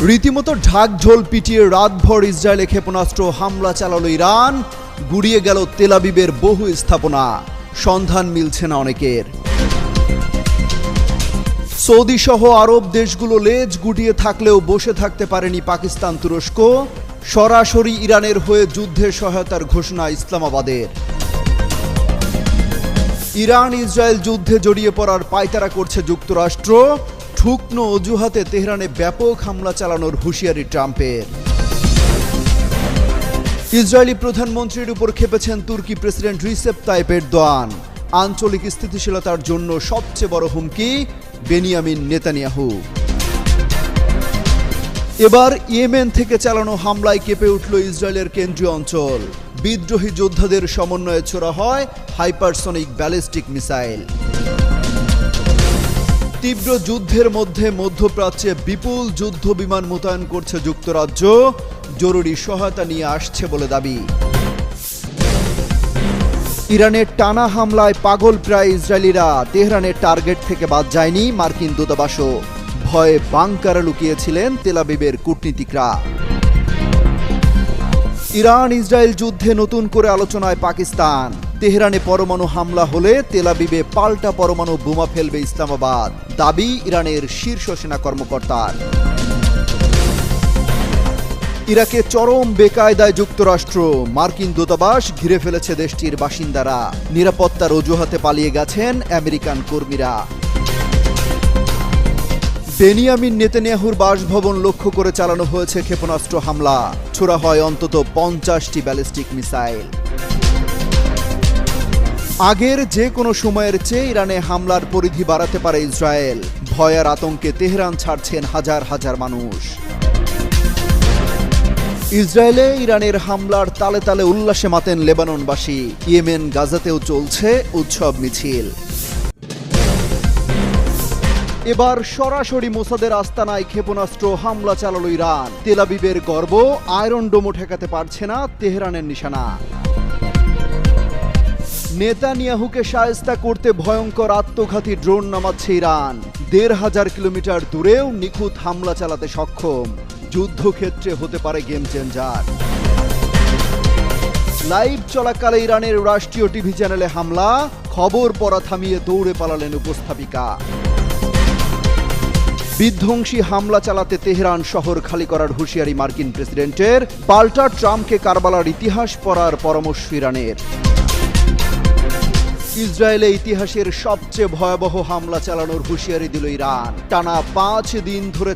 রীতিমতো ঢাকঢোল পিটিয়ে রাতভর ইসরায়েলে ক্ষেপণাস্ত্র হামলা চালালো ইরান। গুড়িয়ে গেল তেল আবিবের বহু স্থাপনা, সন্ধান মিলছে না অনেকের। সৌদি সহ আরব দেশগুলো লেজ গুটিয়ে থাকলেও বসে থাকতে পারেনি পাকিস্তান, তুরস্ক। সরাসরি ইরানের হয়ে যুদ্ধে সহায়তার ঘোষণা ইসলামাবাদের। ইরান ইসরায়েল যুদ্ধে জড়িয়ে পড়ার পায়তারা করছে যুক্তরাষ্ট্র। ঠুকনো অজুহাতে তেহরানে ব্যাপক হামলা চালানোর হুঁশিয়ারি ট্রাম্পের। ইসরায়েলি প্রধানমন্ত্রীর উপর খেপেছেন তুর্কি প্রেসিডেন্ট রিসেপ তাইপ এরদোয়ান। আঞ্চলিক স্থিতিশীলতার জন্য সবচেয়ে বড় হুমকি বেনিয়ামিন নেতানিয়াহু। এবার ইয়েমেন থেকে চালানো হামলায় কেঁপে উঠল ইসরায়েলের কেন্দ্রীয় অঞ্চল। বিদ্রোহী যোদ্ধাদের সমন্বয়ে ছোড়া হয় হাইপারসনিক ব্যালিস্টিক মিসাইল। তীব্র যুদ্ধের মধ্যে মধ্যপ্রাচ্যে বিপুল যুদ্ধ বিমান মোতায়েন করছে যুক্তরাজ্য। জরুরি সহায়তা নিয়ে আসছে বলে দাবি। ইরানের টানা হামলায় পাগল প্রায় ইসরায়েলিরা। তেহরানের টার্গেট থেকে বাদ যায়নি মার্কিন দূতাবাসও। ভয়ে বাংকারে লুকিয়েছিলেন তেল আবিবের কূটনীতিকরা। ইরান ইসরায়েল যুদ্ধে নতুন করে আলোচনায় পাকিস্তান। তেহরানে পরমাণু হামলা হলে তেল আবিবে পাল্টা পরমাণু বোমা ফেলবে ইসলামাবাদ, দাবি ইরানের শীর্ষ সেনা কর্মকর্তার। ইরাকে চরম বেকায়দায় যুক্তরাষ্ট্র। মার্কিন দূতাবাস ঘিরে ফেলেছে দেশটির বাসিন্দারা। নিরাপত্তার অজুহাতে পালিয়ে গেছেন আমেরিকান কর্মীরা। বেনিয়ামিন নেতানিয়াহুর বাসভবন লক্ষ্য করে চালানো হয়েছে ক্ষেপণাস্ত্র হামলা। ছোড়া হয় অন্তত 50টি ব্যালিস্টিক মিসাইল। আগের যে কোনো সময়ের চেয়ে ইরানে হামলার পরিধি বাড়াতে পারে ইসরায়েল। ভয় আর আতঙ্কে তেহরান ছাড়ছেন হাজার হাজার মানুষ। ইসরায়েলে ইরানের হামলার তালে তালে উল্লাসে মাতেন লেবাননবাসী। ইয়েমেন গাজাতেও চলছে উৎসব মিছিল। এবার সরাসরি মোসাদের আস্তানায় ক্ষেপণাস্ত্র হামলা চালালো ইরান। তেল আবিবের গর্ব, আয়রন ডোমও ঠেকাতে পারছে না তেহরানের নিশানা। নেতানিয়াহুকে শায়েস্তা করতে ভয়ঙ্কর আত্মঘাতী ড্রোন নামাচ্ছে ইরান। ১৫০০ কিলোমিটার দূরেও নিখুঁত হামলা চালাতে সক্ষম। যুদ্ধক্ষেত্রে হতে পারে গেম চেঞ্জার। লাইভ চলাকালে ইরানের রাষ্ট্রীয় টিভি চ্যানেলে হামলা। খবর পড়া থামিয়ে দৌড়ে পালালেন উপস্থাপিকা। বিধ্বংসী হামলা চালাতে তেহরান শহর খালি করার হুঁশিয়ারি মার্কিন প্রেসিডেন্টের। পাল্টা ট্রাম্পকে কারবালার ইতিহাস পড়ার পরামর্শ ইরানের। ইসরায়েলে ইতিহাসের সবচেয়ে ভয়াবহ হামলা চালানোর হুঁশিয়ারি দিল ইরান। টানা 5 দিন ধরে